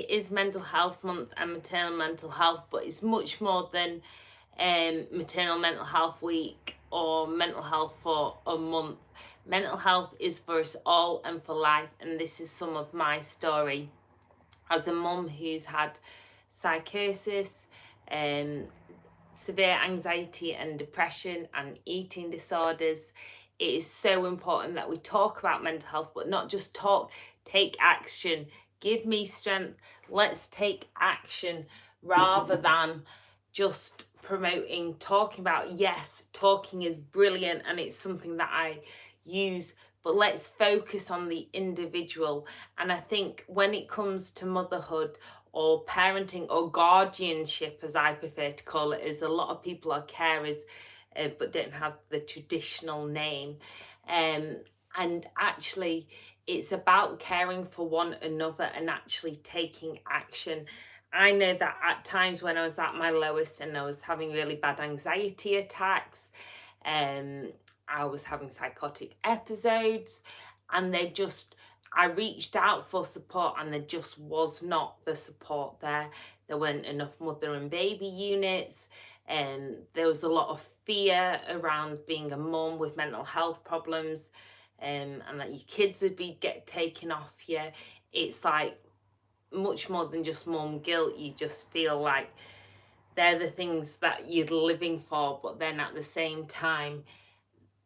it is Mental Health Month and Maternal Mental Health, but it's much more than Maternal Mental Health Week or Mental Health for a month. Mental health is for us all and for life, and this is some of my story as a mum who's had psychosis, severe anxiety and depression and eating disorders. It is so important that we talk about mental health, but not just talk, take action. Give me strength. Let's take action rather than just promoting, talking about. Yes, talking is brilliant and it's something that I use, but let's focus on the individual. And I think when it comes to motherhood or parenting or guardianship, as I prefer to call it, is a lot of people are carers but don't have the traditional name. And actually, it's about caring for one another and actually taking action. I know that at times when I was at my lowest and I was having really bad anxiety attacks, I was having psychotic episodes, and I reached out for support and there just was not the support there. There weren't enough mother and baby units, and there was a lot of fear around being a mum with mental health problems, and that your kids would get taken off you. It's like much more than just mum guilt. You just feel like they're the things that you're living for, but then at the same time,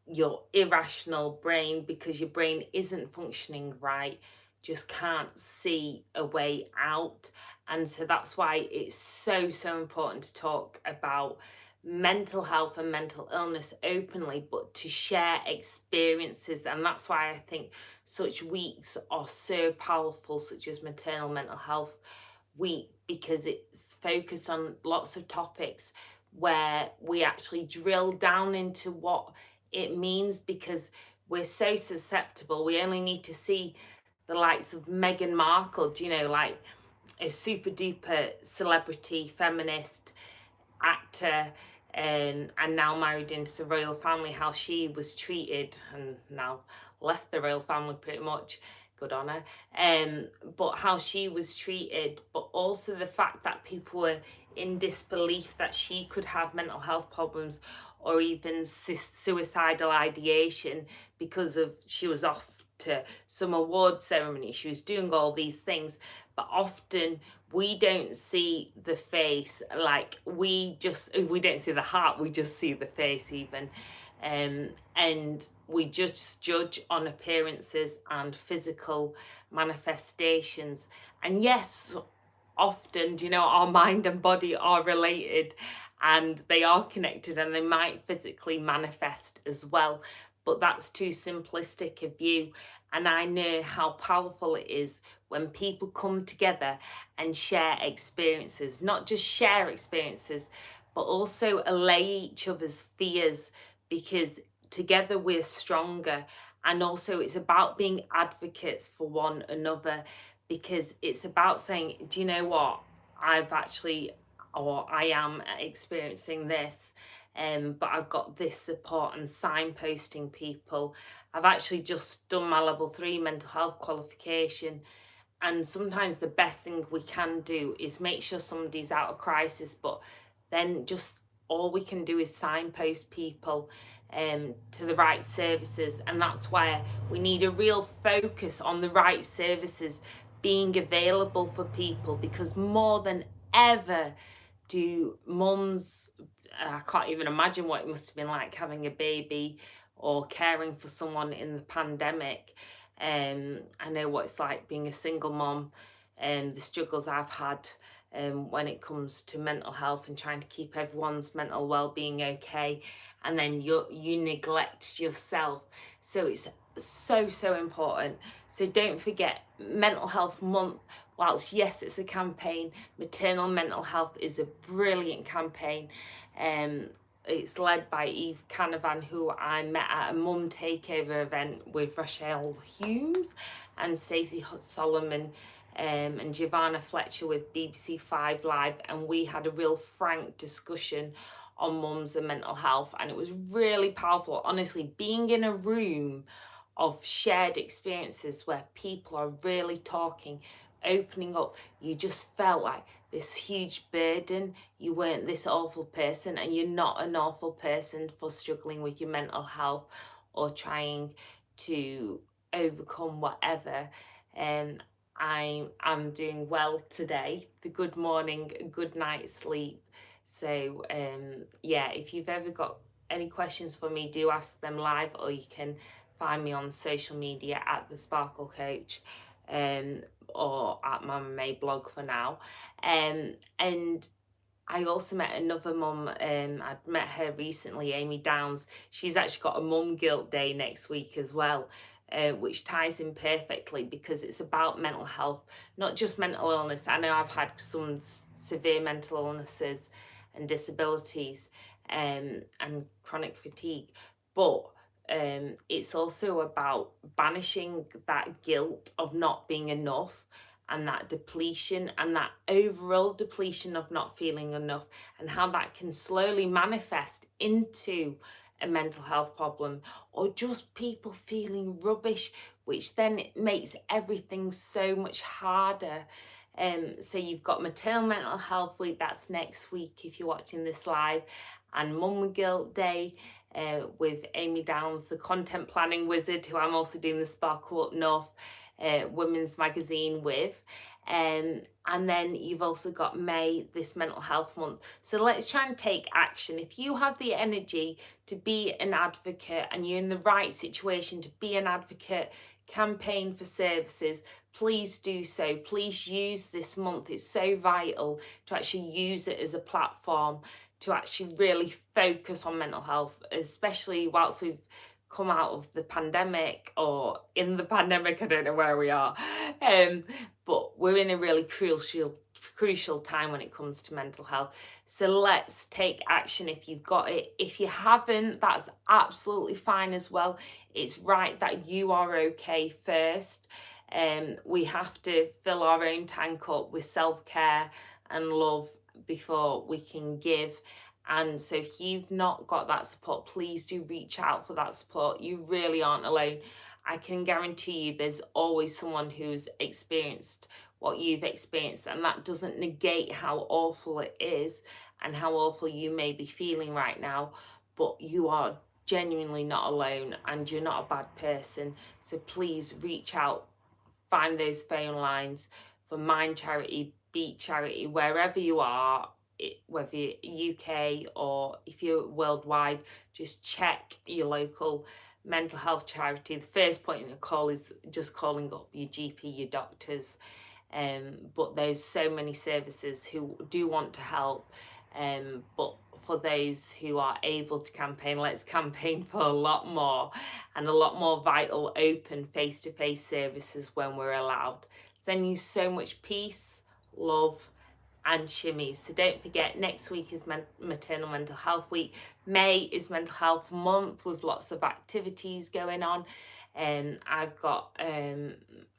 your irrational brain, because your brain isn't functioning right, just can't see a way out. And so that's why it's so important to talk about mental health and mental illness openly, but to share experiences. And that's why I think such weeks are so powerful, such as Maternal Mental Health Week, because it's focused on lots of topics where we actually drill down into what it means, because we're so susceptible. We only need to see the likes of Meghan Markle, like a super duper celebrity feminist actor, and now married into the royal family, how she was treated, and now left the royal family pretty much. Good on her. But how she was treated, but also the fact that people were in disbelief that she could have mental health problems or even suicidal ideation, because of she was off to some award ceremony, she was doing all these things. But often we don't see the face, like we don't see the heart, we just see the face even. And we just judge on appearances and physical manifestations. And yes, often, our mind and body are related and they are connected, and they might physically manifest as well. But that's too simplistic a view. And I know how powerful it is when people come together and share experiences, not just share experiences, but also allay each other's fears, because together we're stronger. And also it's about being advocates for one another, because it's about saying, do you know what, I am experiencing this, but I've got this support, and signposting people. I've actually just done my level 3 mental health qualification, and sometimes the best thing we can do is make sure somebody's out of crisis, but then just all we can do is signpost people to the right services. And that's why we need a real focus on the right services being available for people, because more than ever do mums, I can't even imagine what it must have been like having a baby or caring for someone in the pandemic. I know what it's like being a single mom, and the struggles I've had when it comes to mental health and trying to keep everyone's mental well-being okay, and then you neglect yourself. So it's so important. So don't forget, Mental Health Month, whilst yes it's a campaign, Maternal Mental Health is a brilliant campaign. It's led by Eve Canavan, who I met at a mum takeover event with Rochelle Humes and Stacey Solomon, and Giovanna Fletcher with BBC 5 Live, and we had a real frank discussion on mums and mental health, and it was really powerful. Honestly, being in a room of shared experiences where people are really talking opening up, you just felt like this huge burden. You weren't this awful person, and you're not an awful person for struggling with your mental health or trying to overcome whatever. Um, I'm doing well today. The good morning, good night's sleep. So yeah, if you've ever got any questions for me, do ask them live, or you can find me on social media at the Sparkle Coach, or at Mama May blog for now. And I also met another mum. I'd met her recently, Amy Downs. She's actually got a mum guilt day next week as well, which ties in perfectly because it's about mental health, not just mental illness. I know I've had some severe mental illnesses and disabilities, and chronic fatigue, but it's also about banishing that guilt of not being enough, and that depletion and that overall depletion of not feeling enough, and how that can slowly manifest into a mental health problem, or just people feeling rubbish, which then makes everything so much harder. So you've got Maternal Mental Health Week, that's next week if you're watching this live, and Mum Guilt Day, with Amy Downs, the content planning wizard, who I'm also doing the Sparkle Up North women's magazine with. And then you've also got May, this mental health month. So let's try and take action. If you have the energy to be an advocate, and you're in the right situation to be an advocate, campaign for services, please do so. Please use this month. It's so vital to actually use it as a platform to actually really focus on mental health, especially whilst we've come out of the pandemic, or in the pandemic, I don't know where we are, but we're in a really crucial time when it comes to mental health. So let's take action if you've got it. If you haven't, that's absolutely fine as well. It's right that you are okay first. We have to fill our own tank up with self-care and love before we can give. And so if you've not got that support, please do reach out for that support. You really aren't alone. I can guarantee you there's always someone who's experienced what you've experienced, and that doesn't negate how awful it is and how awful you may be feeling right now, but you are genuinely not alone, and you're not a bad person. So please reach out, find those phone lines for Mind Charity, Beat Charity, wherever you are, whether you're UK or if you're worldwide, just check your local mental health charity. The first point of call is just calling up your GP, your doctors. But there's so many services who do want to help. But for those who are able to campaign, let's campaign for a lot more, and a lot more vital, open, face-to-face services when we're allowed. Send you so much peace, love, and shimmies. So don't forget, next week is Maternal Mental Health Week. May is Mental Health Month with lots of activities going on. I've got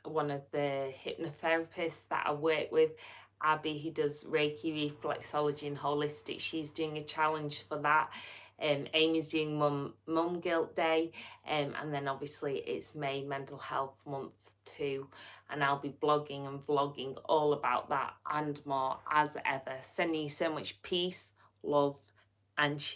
one of the hypnotherapists that I work with, Abby, who does Reiki, reflexology and holistic. She's doing a challenge for that. Amy's doing Mum Guilt Day, and then obviously it's May Mental Health Month too, and I'll be blogging and vlogging all about that and more as ever. Sending you so much peace, love, and shimmy.